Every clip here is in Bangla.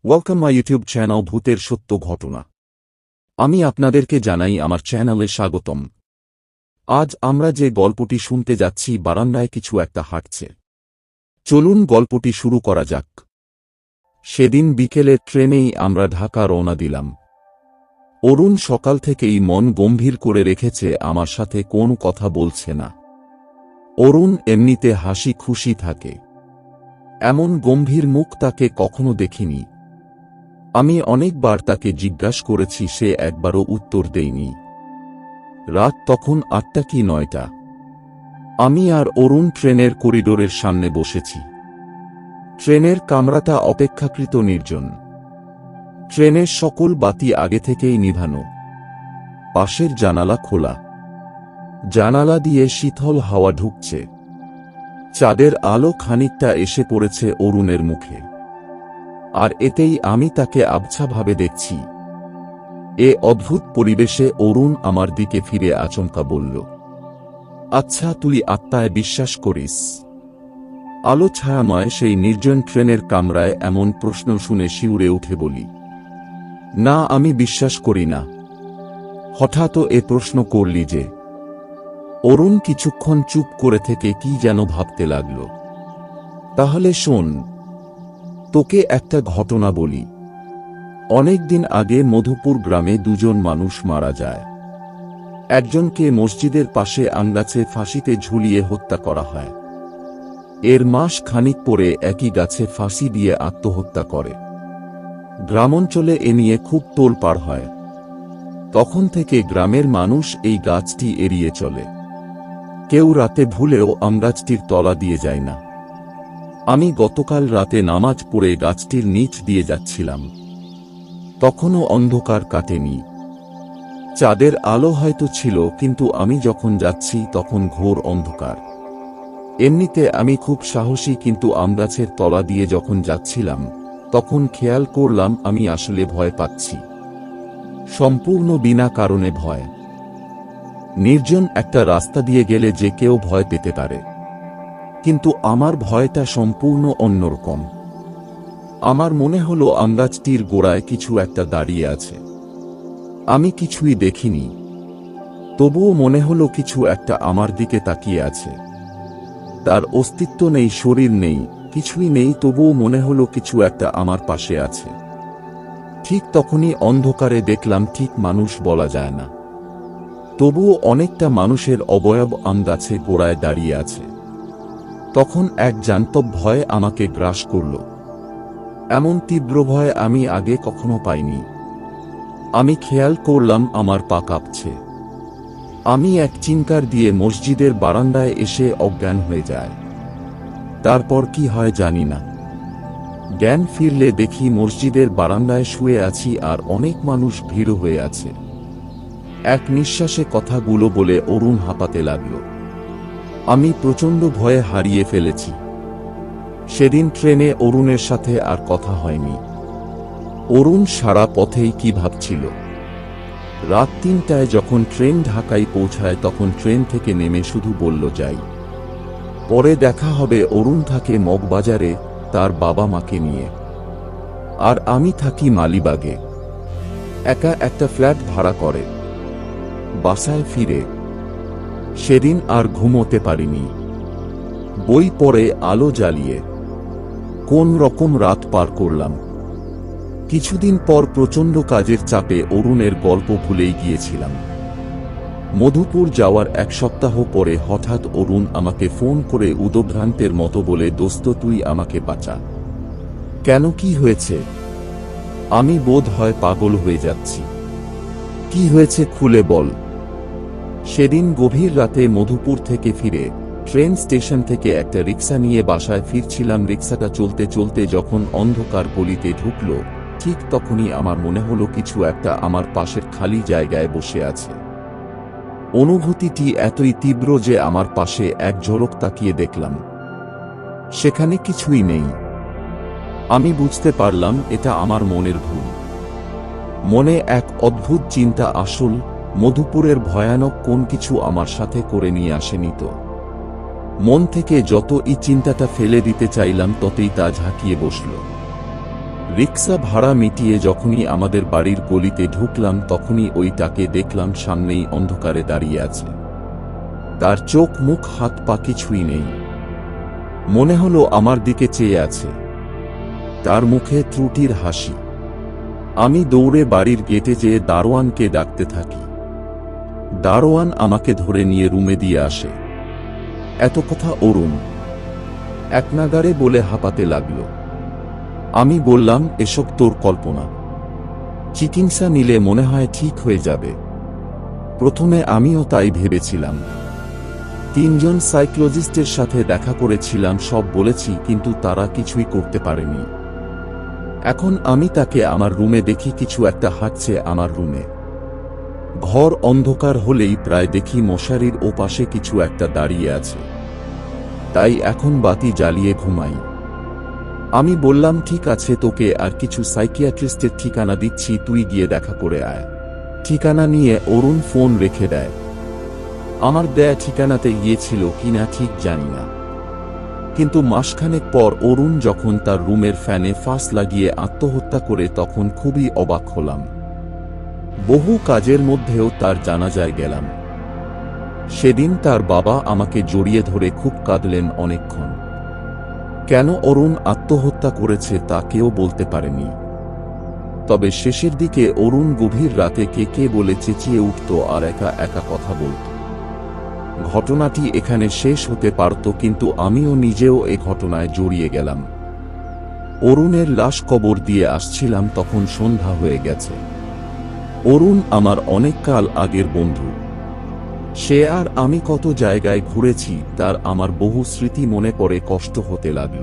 ওয়েলকাম মাই ইউটিউব চ্যানেল ভূতের সত্য ঘটনা। আমি আপনাদেরকে জানাই আমার চ্যানেলে স্বাগতম। আজ আমরা যে গল্পটি শুনতে যাচ্ছি বারান্দায় কিছু একটা হাঁটছে। চলুন গল্পটি শুরু করা যাক। সেদিন বিকেলের ট্রেনেই আমরা ঢাকা রওনা দিলাম। অরুণ সকাল থেকেই মন গম্ভীর করে রেখেছে, আমার সাথে কোনো কথা বলছে না। অরুণ এমনিতে হাসি খুশি থাকে, এমন গম্ভীর মুখ তাকে কখনো দেখিনি। আমি অনেকবার তাকে জিজ্ঞাসা করেছি, সে একবারও উত্তর দেয়নি। রাত তখন ৮টা কি ৯টা। আমি আর অরুণ ট্রেনের করিডোরের সামনে বসেছি। ট্রেনের কামরাটা অপেক্ষাকৃত নির্জন। ট্রেনের সকল বাতি আগে থেকেই নিভানো। পাশের জানালা খোলা। জানালা দিয়ে শীতল হাওয়া ঢুকছে। চাঁদের আলো খানিকটা এসে পড়েছে অরুণের মুখে, আর এতেই আমি তাকে আবছাভাবে দেখছি। এ অদ্ভুত পরিবেশে অরুণ আমার দিকে ফিরে আচমকা বলল, আচ্ছা, তুই আত্মায় বিশ্বাস করিস? আলো ছায়াময় সেই নির্জন ট্রেনের কামরায় এমন প্রশ্ন শুনে শিউরে উঠে বলি, না, আমি বিশ্বাস করি না। হঠাৎ এ প্রশ্ন করলি যে? অরুণ কিছুক্ষণ চুপ করে থেকে কি যেন ভাবতে লাগল। তাহলে শোন, তোকে একটা ঘটনা বলি। অনেক দিন আগে মধুপুর গ্রামে দুজন মানুষ মারা যায়। একজনকে মসজিদের পাশে আমগাছে ফাঁসিতে ঝুলিয়ে হত্যা করা হয়। এর মাস খানিক পরে একই গাছে ফাঁসি দিয়ে আত্মহত্যা করে। গ্রামাঞ্চলে এ নিয়ে খুব তোলপাড় হয়। তখন থেকে গ্রামের মানুষ এই গাছটি এড়িয়ে চলে। কেউ রাতে ভুলেও আমগাছটির তলা দিয়ে যায় না। আমি গতকাল রাতে নামাজ পড়ে গাছটির নিচ দিয়ে যাচ্ছিলাম। তখনও অন্ধকার কাটেনি। চাঁদের আলো হয়তো ছিল, কিন্তু আমি যখন যাচ্ছি তখন ঘোর অন্ধকার। এমনিতে আমি খুব সাহসী, কিন্তু আমগাছের তলা দিয়ে যখন যাচ্ছিলাম তখন খেয়াল করলাম আমি আসলে ভয় পাচ্ছি। সম্পূর্ণ বিনা কারণে ভয়। নির্জন একটা রাস্তা দিয়ে গেলে যে কেউ ভয় পেতে পারে, কিন্তু আমার ভয়টা সম্পূর্ণ অন্যরকম। আমার মনে হলো আমগাছটির গোড়ায় কিছু একটা দাঁড়িয়ে আছে। আমি কিছুই দেখিনি, তবুও মনে হলো কিছু একটা আমার দিকে তাকিয়ে আছে। তার অস্তিত্ব নেই, শরীর নেই, কিছুই নেই, তবুও মনে হলো কিছু একটা আমার পাশে আছে। ঠিক তখনই অন্ধকারে দেখলাম, ঠিক মানুষ বলা যায় না, তবুও অনেকটা মানুষের অবয়ব আমগাছে গোড়ায় দাঁড়িয়ে আছে। তখন এক জান্তব ভয় আমাকে গ্রাস করল। এমন তীব্র ভয় আমি আগে কখনো পাইনি। আমি খেয়াল করলাম আমার পা কাঁপছে। আমি এক চিৎকার দিয়ে মসজিদের বারান্দায় এসে অজ্ঞান হয়ে যায়। তারপর কি হয় জানি না। জ্ঞান ফিরলে দেখি মসজিদের বারান্দায় শুয়ে আছি, আর অনেক মানুষ ভিড় হয়ে আছে। এক নিঃশ্বাসে কথাগুলো বলে অরুণ হাঁপাতে লাগল। আমি প্রচণ্ড ভয়ে হারিয়ে ফেলেছি। সেদিন ট্রেনে অরুণের সাথে আর কথা হয়নি। অরুণ সারা পথেই কি ভাবছিল। রাত ৩টায় যখন ট্রেন ঢাকায় পৌঁছায় তখন ট্রেন থেকে নেমে শুধু বলল, যাই, পরে দেখা হবে। অরুণ থাকে মগবাজারে তার বাবা মাকে নিয়ে, আর আমি থাকি মালিবাগে, একা একটা ফ্ল্যাট ভাড়া করে। বাসায় ফিরে সেদিন আর ঘুমোতে পারিনি। বই পড়ে আলো জ্বালিয়ে কোন রকম রাত পার করলাম। কিছুদিন পর প্রচণ্ড কাজের চাপে অরুণের গল্প ভুলেই গিয়েছিলাম। মধুপুর যাওয়ার এক সপ্তাহ পরে হঠাৎ অরুণ আমাকে ফোন করে উদভ্রান্তের মতো বলে, দোস্ত, তুই আমাকে বাঁচা। কেন, কি হয়েছে? আমি বোধ হয় পাগল হয়ে যাচ্ছি। কি হয়েছে খুলে বল। সেদিন গভীর রাতে মধুপুর থেকে ফিরে ট্রেন স্টেশন থেকে একটা রিক্সা নিয়ে বাসায় ফিরছিলাম। রিক্সাটা চলতে চলতে যখন অন্ধকার গলিতে ঢুকল, ঠিক তখনই আমার মনে হলো কিছু একটা আমার পাশের খালি জায়গায় বসে আছে। অনুভূতিটি এতই তীব্র যে আমার পাশে এক ঝলক তাকিয়ে দেখলাম, সেখানে কিছুই নেই। আমি বুঝতে পারলাম এটা আমার মনের ভুল। মনে এক অদ্ভুত চিন্তা আসল, মধুপুরের ভয়ানক কোন কিছু আমার সাথে করে নিয়ে আসেনি তো। মন থেকে যত এই চিন্তাটা ফেলে দিতে চাইলাম ততই তা ঝাঁকিয়ে বসল। রিক্সা ভাড়া মিটিয়ে যখনই আমাদের বাড়ির গলিতে ঢুকলাম তখনই ওইটাকে দেখলাম সামনেই অন্ধকারে দাঁড়িয়ে আছে। তার চোখ মুখ হাত পা কিছুই নেই, মনে হলো আমার দিকে চেয়ে আছে। তার মুখে ত্রুটির হাসি। আমি দৌড়ে বাড়ির গেটে যেয়ে দারোয়ানকে ডাকতে থাকি। দারোয়ান আমাকে ধরে নিয়ে রুমে দিয়ে আসে। এত কথা অরুণ একনাগাড়ে বলে হাঁপাতে লাগল। আমি বললাম, এসব তোর কল্পনা, চিকিৎসা নিলে মনে হয় ঠিক হয়ে যাবে। প্রথমে আমিও তাই ভেবেছিলাম। 3 জন সাইকোলজিস্টের সাথে দেখা করেছিলাম, সব বলেছি, কিন্তু তারা কিছুই করতে পারেনি। এখন আমি তাকে আমার রুমে দেখি, কিছু একটা হাঁটছে আমার রুমে। ঘর অন্ধকার হলেই প্রায় দেখি মশারির ওপাশে কিছু একটা দাঁড়িয়ে আছে। তাই এখন বাতি জ্বালিয়ে ঘুমাই। আমি বললাম, ঠিক আছে, তোকে আর কিছু সাইকিয়াট্রিস্টের ঠিকানা দিচ্ছি, তুই গিয়ে দেখা করে আয়। ঠিকানা নিয়ে অরুণ ফোন রেখে দেয়। আমার দেয়া ঠিকানাতে গিয়েছিল কিনা ঠিক জানি না, কিন্তু মাসখানেক পর অরুণ যখন তার রুমের ফ্যানে ফাঁস লাগিয়ে আত্মহত্যা করে তখন খুবই অবাক হলাম। বহু কাজের মধ্যেও তার জানাজায় গেলাম। সেদিন তার বাবা আমাকে জড়িয়ে ধরে খুব কাঁদলেন অনেকক্ষণ। কেন অরুণ আত্মহত্যা করেছে তা কেউ বলতে পারেনি। তবে শেষের দিকে অরুণ গভীর রাতে কে কে বলে চেঁচিয়ে উঠত আর একা একা কথা বলত। ঘটনাটি এখানে শেষ হতে পারত, কিন্তু আমিও নিজেও এ ঘটনায় জড়িয়ে গেলাম। অরুণের লাশ কবর দিয়ে আসছিলাম, তখন সন্ধ্যা হয়ে গেছে। অরুণ আমার অনেক কাল আগের বন্ধু। সে আর আমি কত জায়গায় ঘুরেছি, তার আমার বহু স্মৃতি মনে পড়ে কষ্ট হতে লাগল।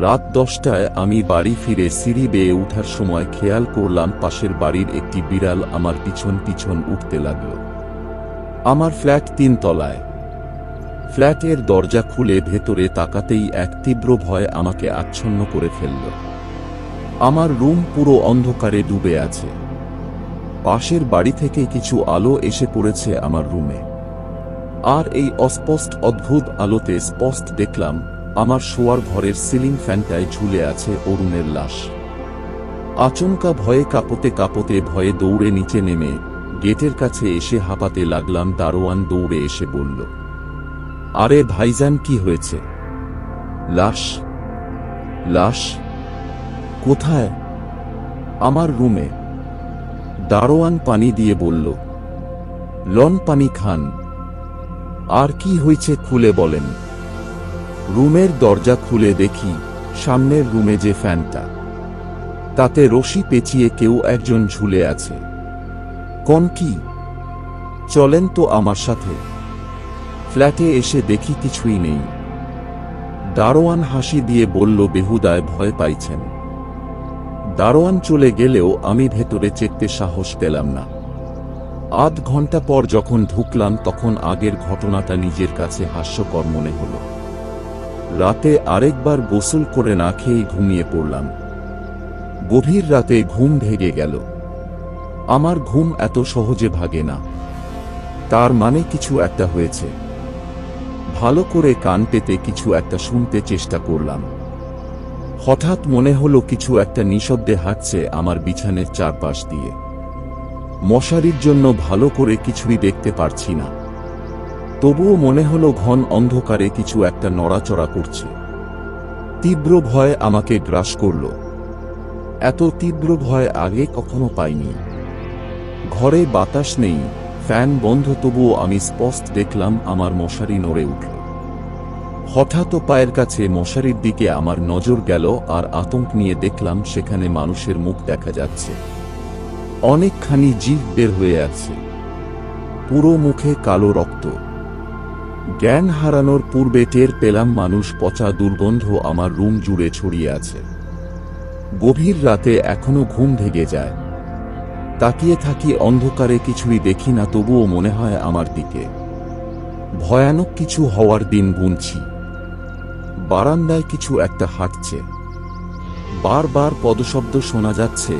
রাত 10টায় আমি বাড়ি ফিরে সিঁড়ি বেয়ে উঠার সময় খেয়াল করলাম পাশের বাড়ির একটি বিড়াল আমার পিছন পিছন উঠতে লাগল। আমার ফ্ল্যাট 3 তলায়। ফ্ল্যাটের দরজা খুলে ভেতরে তাকাতেই এক তীব্র ভয় আমাকে আচ্ছন্ন করে ফেলল। আমার রুম পুরো অন্ধকারে ডুবে আছে। পাশের বাড়ি থেকে কিছু আলো এসে পড়েছে আমার রুমে। আর এই অস্পষ্ট অদ্ভুত আলোতে স্পষ্ট দেখলাম আমার শোয়ার ঘরের সিলিং ফ্যানটায় ঝুলে আছে অরুণের লাশ। আচমকা ভয়ে কাঁপতে কাঁপতে ভয়ে দৌড়ে নিচে নেমে গেটের কাছে এসে হাঁপাতে লাগলাম। দারোয়ান দৌড়ে এসে বলল, আরে ভাইজান, কি হয়েছে? লাশ? লাশ কোথায়? আমার রুমে। দারোয়ান পানি দিয়ে বলল, লন পানি খান। আর কি হয়েছে খুলে বলেন। রুমের দরজা খুলে দেখি সামনের রুমে যে ফ্যানটা, তাতে রশি পেঁচিয়ে কেউ একজন ঝুলে আছে। কোন কি? চলেন তো আমার সাথে। ফ্ল্যাটে এসে দেখি কিছুই নেই। দারোয়ান হাসি দিয়ে বলল, বেহুদায় ভয় পাইছেন। দারোয়ান চলে গেলেও আমি ভেতরে চেকতে সাহস পেলাম না। আধ ঘন্টা পর যখন ঢুকলাম তখন আগের ঘটনাটা নিজের কাছে হাস্যকর মনে হল। রাতে আরেকবার গোসল করে না খেয়েই ঘুমিয়ে পড়লাম। গভীর রাতে ঘুম ভেঙে গেল। আমার ঘুম এত সহজে ভাগে না। তার মানে কিছু একটা হয়েছে। ভালো করে কান পেতে কিছু একটা শুনতে চেষ্টা করলাম। হঠাৎ মনে হলো কিছু একটা নিঃশব্দে হাঁটছে আমার বিছানের চারপাশ দিয়ে। মশারির জন্য ভালো করে কিছুই দেখতে পারছি না, তবুও মনে হলো ঘন অন্ধকারে কিছু একটা নড়াচড়া করছে। তীব্র ভয় আমাকে গ্রাস করল। এত তীব্র ভয় আগে কখনো পাইনি। ঘরে বাতাস নেই, ফ্যান বন্ধ, তবুও আমি স্পষ্ট দেখলাম আমার মশারি নড়ে উঠল। হঠাৎ পায়ের কাছে মশারির দিকে আমার নজর গেল আর আতঙ্ক নিয়ে দেখলাম সেখানে মানুষের মুখ দেখা যাচ্ছে। অনেকখানি জিভ বের হয়ে আছে, পুরো মুখে কালো রক্ত। জ্ঞান হারানোর পূর্বে টের পেলাম মানুষ পচা দুর্গন্ধ আমার রুম জুড়ে ছড়িয়ে আছে। গভীর রাতে এখনো ঘুম ভেঙে যায়। তাকিয়ে থাকি অন্ধকারে, কিছুই দেখি না, তবুও মনে হয় আমার দিকে। ভয়ানক কিছু হওয়ার দিন গুনছি। বারান্দায় কিছু একটা হাঁটছে। বারবার পদশব্দ শোনা যাচ্ছে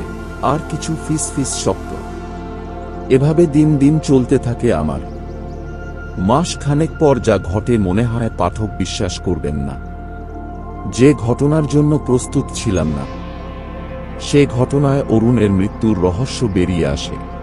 আর কিছু ফিস ফিস শব্দ। এভাবে দিন দিন চলতে থাকে আমার। মাস খানেক পর যা ঘটে মনে হয় পাঠক বিশ্বাস করবেন না। যে ঘটনার জন্য প্রস্তুত ছিলাম না, সে ঘটনায় অরুণের মৃত্যুর রহস্য বেরিয়ে আসে।